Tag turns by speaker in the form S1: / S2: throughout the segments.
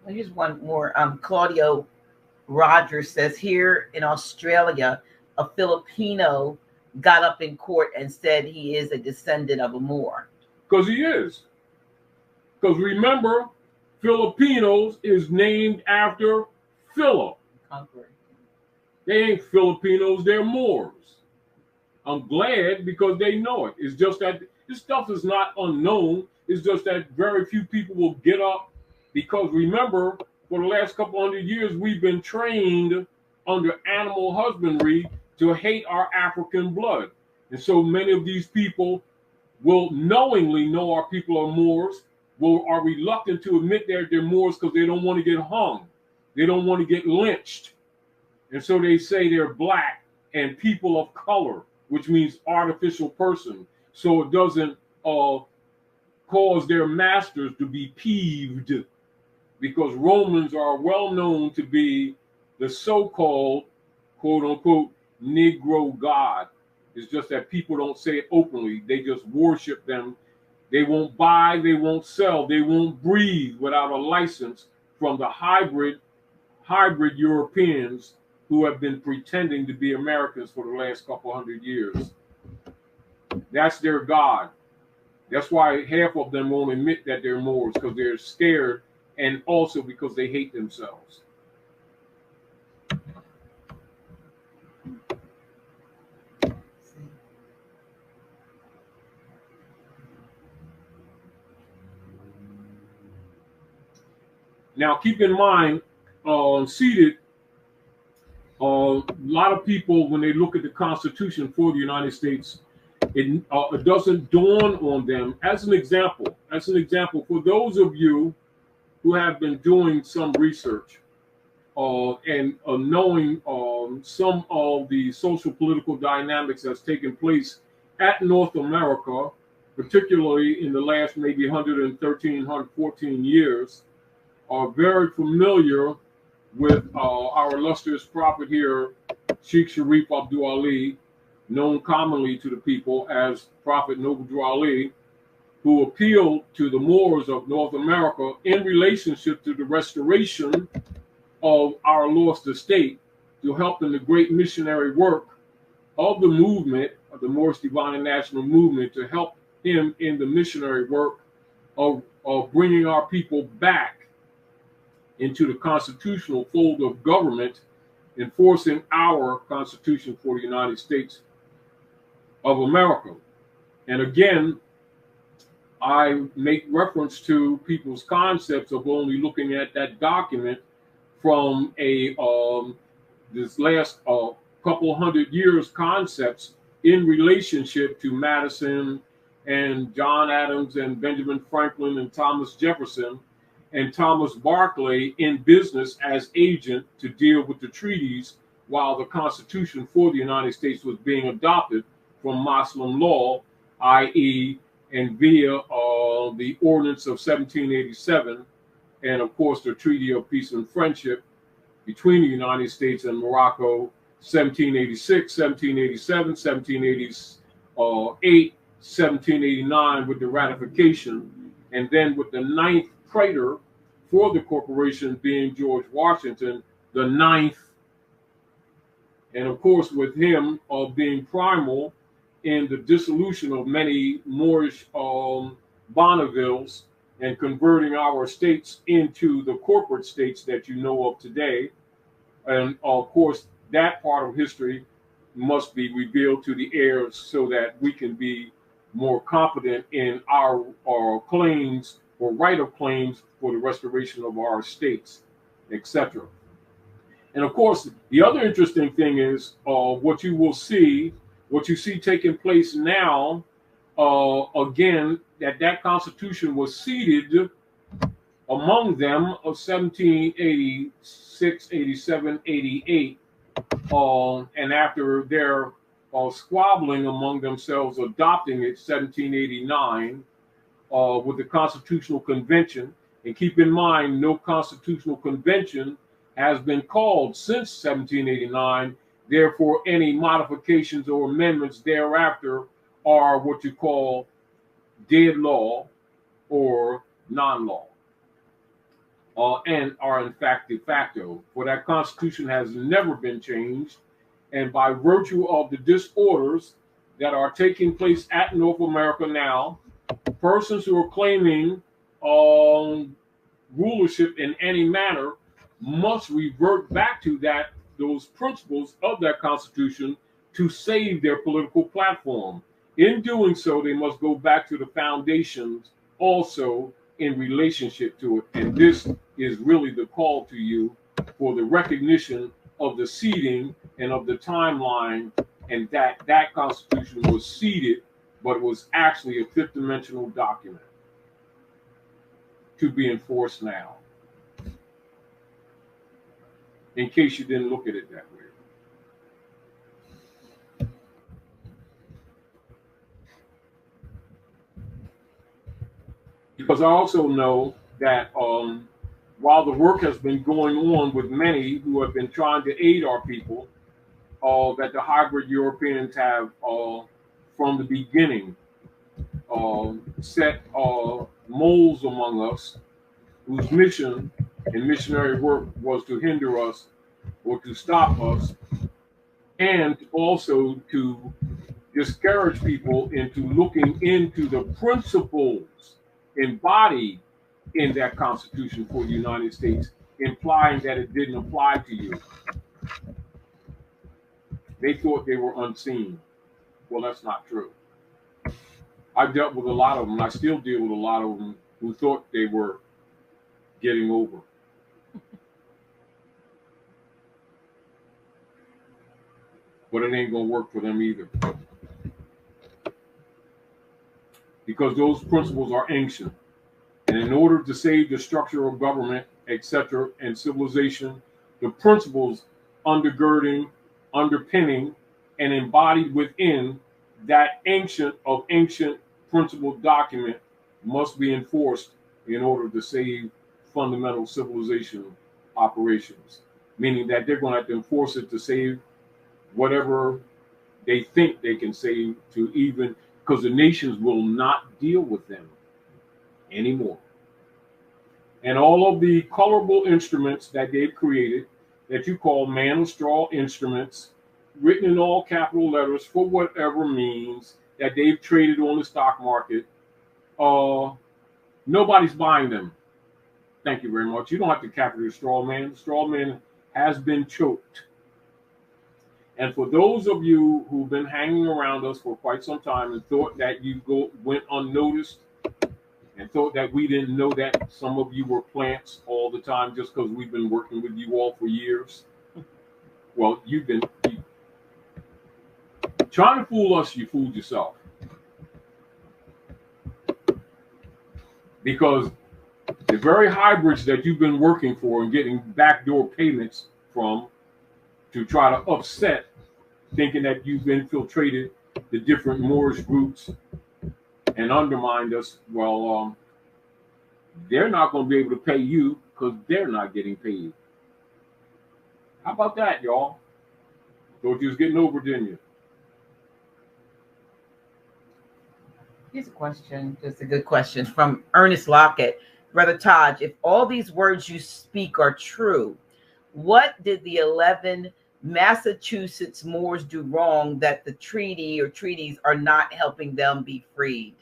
S1: Here's one more. Claudio Rogers says here in Australia, a Filipino got up in court and said he is a descendant of a Moor.
S2: Because he is. Because remember, Filipinos is named after Philip. They ain't Filipinos, they're Moors. I'm glad because they know it. It's just that this stuff is not unknown. It's just that very few people will get up because remember, for the last couple hundred years, we've been trained under animal husbandry to hate our African blood. And so many of these people will knowingly know our people are Moors, are reluctant to admit they're Moors because they don't want to get hung. They don't want to get lynched. And so they say they're black and people of color, which means artificial person. So it doesn't cause their masters to be peeved, because Romans are well known to be the so-called, quote unquote, Negro God. It's just that people don't say it openly. They just worship them. They won't buy, they won't sell, they won't breathe without a license from the hybrid Europeans who have been pretending to be Americans for the last couple hundred years. That's their God. That's why half of them won't admit that they're Moors, because they're scared, and also because they hate themselves. Now, keep in mind, seated, a lot of people, when they look at the Constitution for the United States, it doesn't dawn on them. As an example, for those of you who have been doing some research and knowing some of the social political dynamics that's taken place at North America, particularly in the last maybe 113, 114 years, are very familiar with our illustrious prophet here, Sheikh Sharif Abdul Ali, known commonly to the people as Prophet Noble Ali, who appealed to the Moors of North America in relationship to the restoration of our lost estate to help in the great missionary work of the movement, of the Moorish Divine and National Movement, to help him in the missionary work of bringing our people back into the constitutional fold of government, enforcing our Constitution for the United States of America. And again, I make reference to people's concepts of only looking at that document from a this last couple hundred years concepts in relationship to Madison and John Adams and Benjamin Franklin and Thomas Jefferson and Thomas Barclay in business as agent to deal with the treaties while the Constitution for the United States was being adopted from Muslim law, i.e., and via the Ordinance of 1787, and of course the Treaty of Peace and Friendship between the United States and Morocco, 1786, 1787, 1788, 1789 with the ratification, and then with the ninth praetor for the corporation being George Washington, the ninth, and of course with him being primal in the dissolution of many Moorish Bonnevilles and converting our states into the corporate states that you know of today. And of course, that part of history must be revealed to the heirs so that we can be more competent in our claims or right of claims for the restoration of our states, etc. And of course, the other interesting thing is what you see taking place now, again, that Constitution was seeded among them of 1786, 87, 88, and after their squabbling among themselves, adopting it 1789 with the Constitutional Convention. And keep in mind, no Constitutional Convention has been called since 1789. Therefore, any modifications or amendments thereafter are what you call dead law or non-law. and are in fact de facto. For that Constitution has never been changed, and by virtue of the disorders that are taking place at North America now, persons who are claiming rulership in any manner must revert back to those principles of that Constitution to save their political platform. In doing so, they must go back to the foundations also in relationship to it. And this is really the call to you for the recognition of the seeding and of the timeline, and that Constitution was seeded, but it was actually a fifth dimensional document to be enforced now, in case you didn't look at it that way. Because I also know that while the work has been going on with many who have been trying to aid our people, that the hybrid Europeans have, from the beginning, set moles among us whose mission and missionary work was to hinder us or to stop us, and also to discourage people into looking into the principles embodied in that Constitution for the United States, implying that it didn't apply to you. They thought they were unseen. Well, that's not true. I've dealt with a lot of them. I still deal with a lot of them who thought they were getting over. But it ain't going to work for them either. Because those principles are ancient. And in order to save the structure of government, etc., and civilization, the principles undergirding, underpinning, and embodied within that ancient principle document must be enforced in order to save fundamental civilization operations. Meaning that they're going to have to enforce it to save whatever they think they can save, to even, because the nations will not deal with them anymore. And all of the colorable instruments that they've created, that you call man of straw instruments, written in all capital letters for whatever means, that they've traded on the stock market, nobody's buying them. Thank you very much. You don't have to capture the straw man. The straw man has been choked. And for those of you who've been hanging around us for quite some time and thought that you went unnoticed, and thought that we didn't know that some of you were plants all the time just because we've been working with you all for years, well, you've been trying to fool us. You fooled yourself. Because the very hybrids that you've been working for and getting backdoor payments from to try to upset, thinking that you've infiltrated the different Moorish groups and undermined us, well, they're not going to be able to pay you because they're not getting paid. How about that, y'all? Thought you was getting over, didn't you?
S1: Here's a question, just a good question from Ernest Lockett. Brother Taj, if all these words you speak are true, what did the 11 Massachusetts Moors do wrong that the treaty or treaties are not helping them be freed?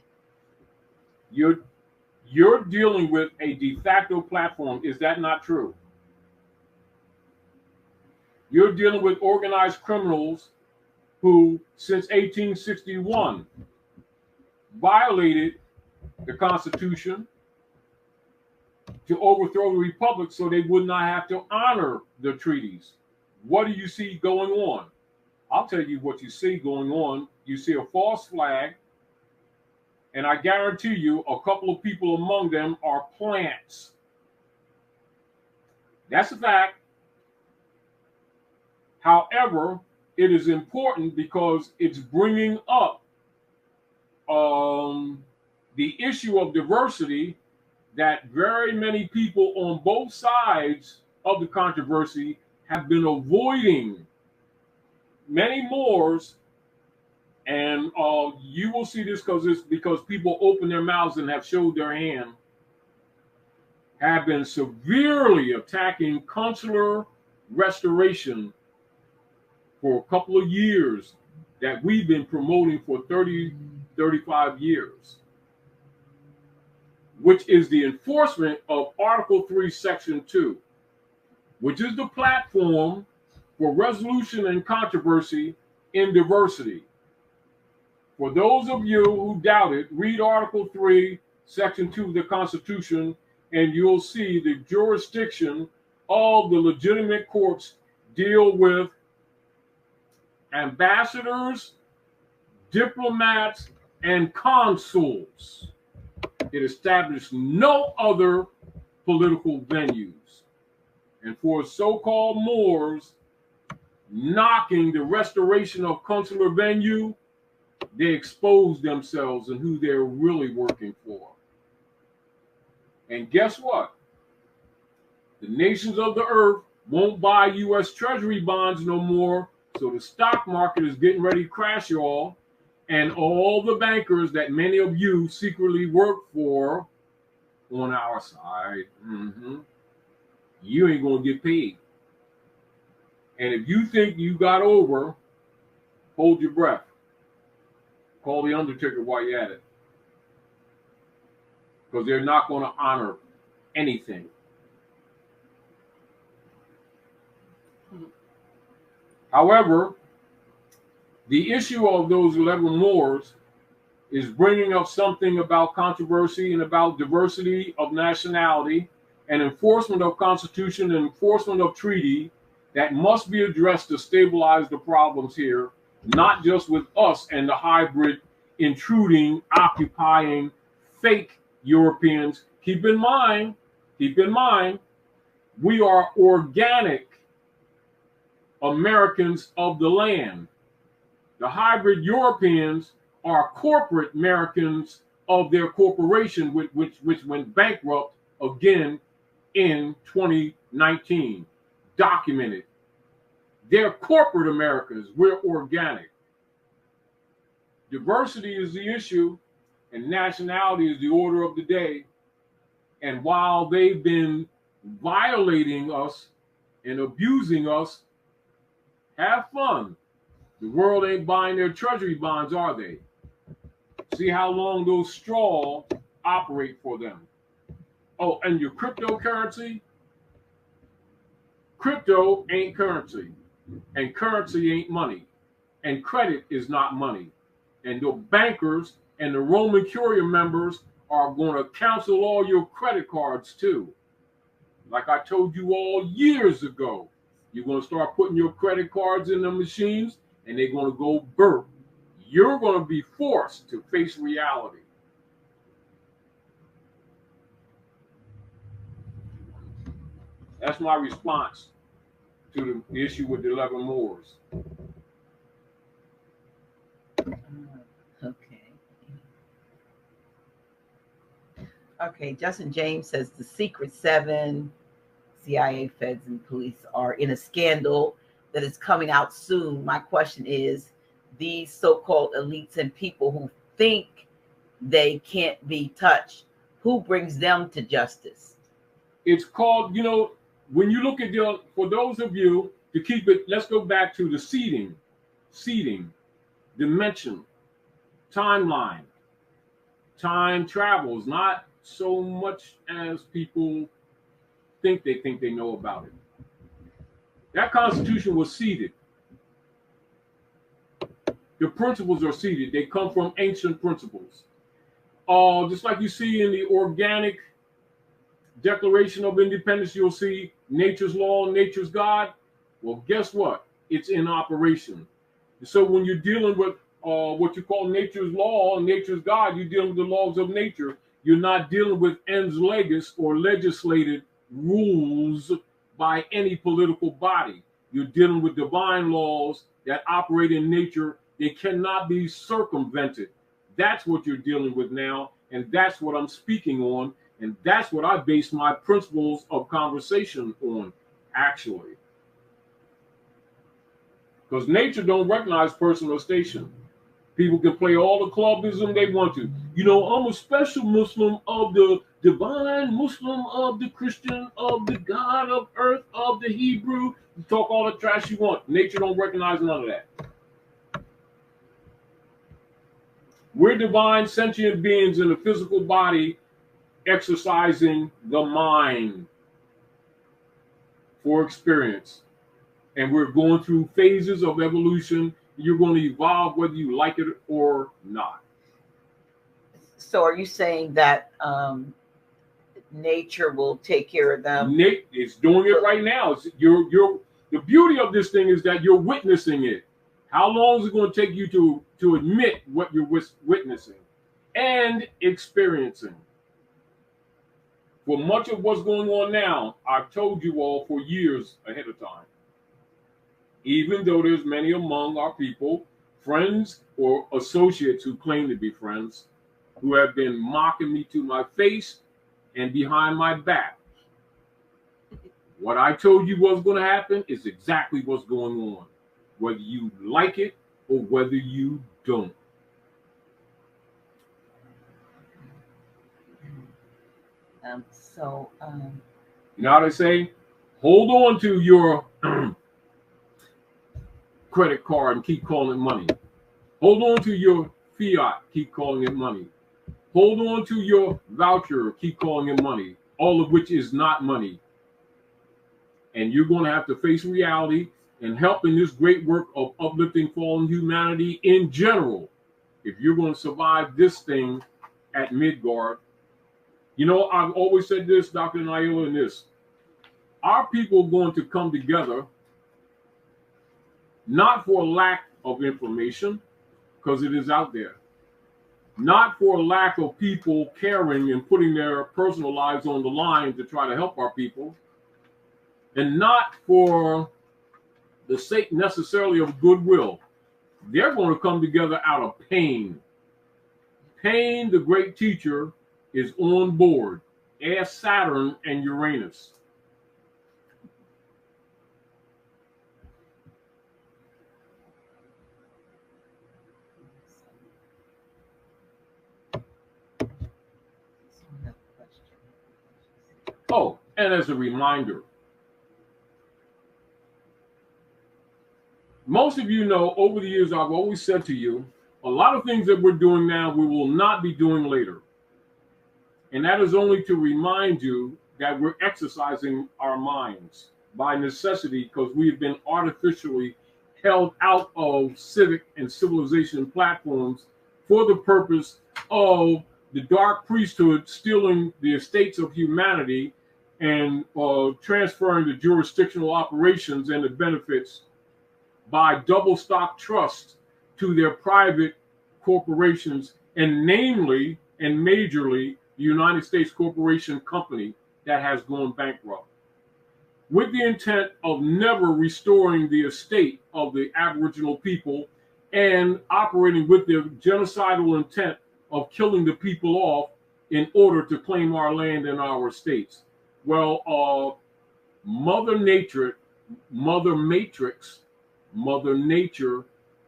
S2: You're dealing with a de facto platform. Is that not true? You're dealing with organized criminals who, since 1861, violated the Constitution to overthrow the Republic so they would not have to honor the treaties. What do you see going on? I'll tell you what you see going on. You see a false flag, and I guarantee you a couple of people among them are plants. That's a fact. However, it is important because it's bringing up the issue of diversity that very many people on both sides of the controversy have been avoiding. Many Moors, and you will see this because people open their mouths and have showed their hand, have been severely attacking consular restoration for a couple of years that we've been promoting for 30, 35 years, which is the enforcement of Article 3, Section 2, which is the platform for resolution and controversy in diversity. For those of you who doubt it, read Article 3, Section 2 of the Constitution, and you'll see the jurisdiction of the legitimate courts deal with ambassadors, diplomats, and consuls. It established no other political venues. And for so-called Moors knocking the restoration of consular venue, they expose themselves and who they're really working for. And guess what? The nations of the earth won't buy U.S. Treasury bonds no more, so the stock market is getting ready to crash, y'all. And all the bankers that many of you secretly work for on our side, you ain't going to get paid. And if you think you got over, hold your breath. Call the Undertaker while you're at it. Because they're not going to honor anything. However, the issue of those 11 Moors is bringing up something about controversy and about diversity of nationality and enforcement of Constitution and enforcement of treaty that must be addressed to stabilize the problems here, not just with us and the hybrid intruding, occupying fake Europeans. Keep in mind, we are organic Americans of the land. The hybrid Europeans are corporate Americans of their corporation, which went bankrupt again in 2019. Documented. They're corporate Americans. We're organic. Diversity is the issue, and nationality is the order of the day. And while they've been violating us and abusing us, have fun. The world ain't buying their treasury bonds, are they? See how long those straws operate for them. Oh, and your cryptocurrency? Crypto ain't currency, and currency ain't money, and credit is not money. And the bankers and the Roman Curia members are going to cancel all your credit cards too. Like I told you all years ago, you're going to start putting your credit cards in the machines, and they're going to go burp. You're going to be forced to face reality. That's my response to the issue with the 11 Moors.
S1: Okay, Justin James says the Secret Seven, CIA, feds, and police are in a scandal that is coming out soon. My question is, these so-called elites and people who think they can't be touched, who brings them to justice?
S2: It's called, when you look at for those of you to keep it, let's go back to the seeding, dimension, timeline. Time travels, not so much as people think they know about it. That Constitution was seeded. The principles are seeded. They come from ancient principles. Just like you see in the organic Declaration of Independence, you'll see nature's law, nature's God. Well, guess what? It's in operation. So when you're dealing with what you call nature's law and nature's God, you're dealing with the laws of nature. You're not dealing with ens legis or legislated rules by any political body. You're dealing with divine laws that operate in nature. They cannot be circumvented. That's what you're dealing with now, and that's what I'm speaking on, and that's what I base my principles of conversation on, actually. Because nature don't recognize person or station. People can play all the clubism they want to. I'm a special Muslim of the divine Muslim, of the Christian, of the God of earth, of the Hebrew. You talk all the trash you want. Nature don't recognize none of that. We're divine sentient beings in a physical body exercising the mind for experience. And we're going through phases of evolution. You're going to evolve whether you like it or not.
S1: So are you saying that nature will take care of them?
S2: It's doing it right now. The beauty of this thing is that you're witnessing it. How long is it going to take you to admit what you're witnessing and experiencing? For much of what's going on now, I've told you all for years ahead of time. Even though there's many among our people, friends or associates who claim to be friends, who have been mocking me to my face and behind my back. What I told you was going to happen is exactly what's going on, whether you like it or whether you don't. You know how they say, hold on to your credit card and keep calling it money. Hold on to your fiat, keep calling it money. Hold on to your voucher, keep calling it money, all of which is not money. And you're going to have to face reality and help in this great work of uplifting fallen humanity in general. If you're going to survive this thing at Midgard, you know, I've always said this, Dr. Naila, and this. Our people are going to come together, not for lack of information, because it is out there. Not for lack of people caring and putting their personal lives on the line to try to help our people. And not for the sake necessarily of goodwill. They're going to come together out of pain. Pain, the great teacher, is on board. Ask Saturn and Uranus. Oh, and as a reminder, most of you know over the years I've always said to you, a lot of things that we're doing now we will not be doing later. And that is only to remind you that we're exercising our minds by necessity because we've been artificially held out of civic and civilization platforms for the purpose of the dark priesthood stealing the estates of humanity and transferring the jurisdictional operations and the benefits by double stock trust to their private corporations, and namely and majorly the United States Corporation Company that has gone bankrupt, with the intent of never restoring the estate of the Aboriginal people and operating with the genocidal intent of killing the people off in order to claim our land and our estates. Well, Mother Nature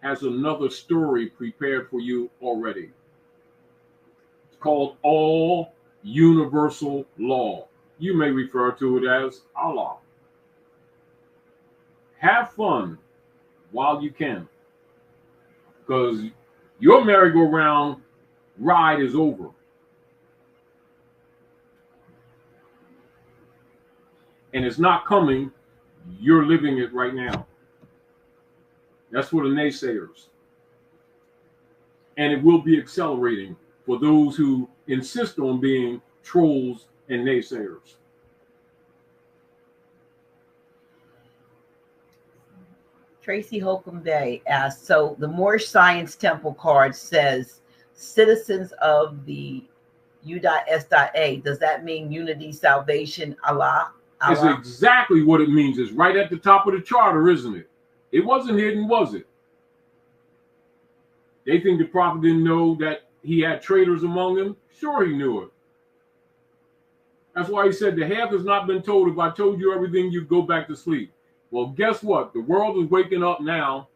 S2: has another story prepared for you already. It's called All Universal Law. You may refer to it as Allah. Have fun while you can, because your merry-go-round ride is over. And it's not coming. You're living it right now. That's for the naysayers. And it will be accelerating for those who insist on being trolls and naysayers.
S1: Tracy Holcomb Day asked, so the Moorish Science Temple card says citizens of the U.S.A. Does that mean unity, salvation, Allah?
S2: It's exactly what it means. It's right at the top of the charter, isn't it? It wasn't hidden, was it? They think the prophet didn't know that he had traitors among them. Sure, he knew it. That's why he said the half has not been told. If I told you everything, you'd go back to sleep. Well, guess what? The world is waking up now.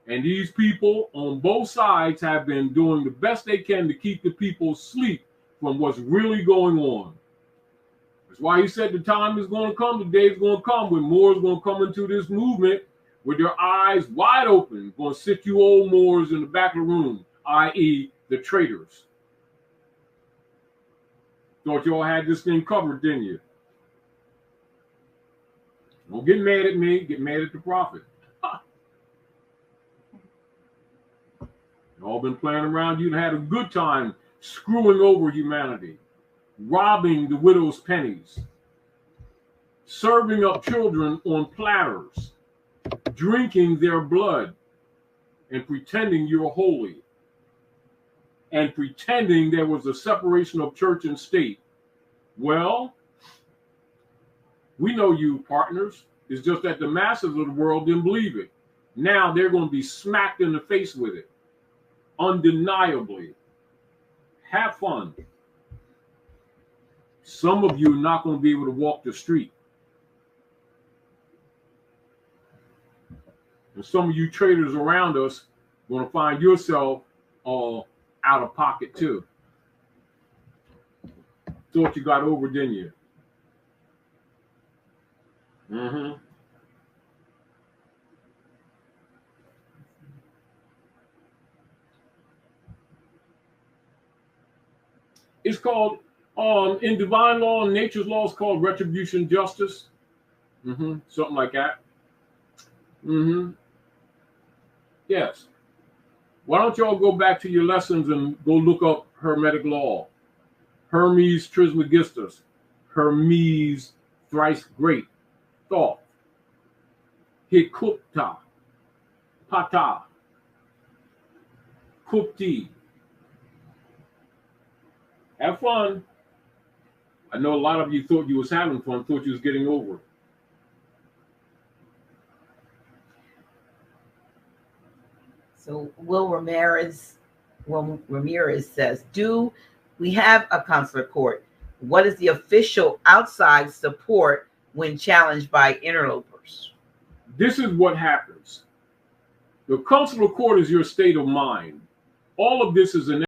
S2: And these people on both sides have been doing the best they can to keep the people asleep from what's really going on. That's why he said the time is going to come, the day is going to come when Moors going to come into this movement with their eyes wide open, going to sit you old Moors in the back of the room, i.e. the traitors. Thought you all had this thing covered, didn't you? Don't get mad at me, get mad at the prophet. All been playing around you and had a good time screwing over humanity, robbing the widow's pennies, serving up children on platters, drinking their blood, and pretending you're holy, and pretending there was a separation of church and state. Well, we know you, partners. It's just that the masses of the world didn't believe it. Now they're going to be smacked in the face with it. Undeniably. Have fun. Some of you are not going to be able to walk the street. And some of you traders around us are going to find yourself all out of pocket too. Thought you got over, didn't you? Mm-hmm. It's called, in divine law and nature's law, it's called retribution justice. Mm-hmm. Something like that. Mm-hmm. Yes. Why don't y'all go back to your lessons and go look up Hermetic law? Hermes Trismegistus. Hermes thrice great. Thoth. Hikupta. Pata. Kupti. Have fun. I know a lot of you thought you was having fun, thought you was getting over.
S1: So Will Ramirez says, do we have a consular court? What is the official outside support when challenged by interlopers?
S2: This is what happens. The consular court is your state of mind. All of this is an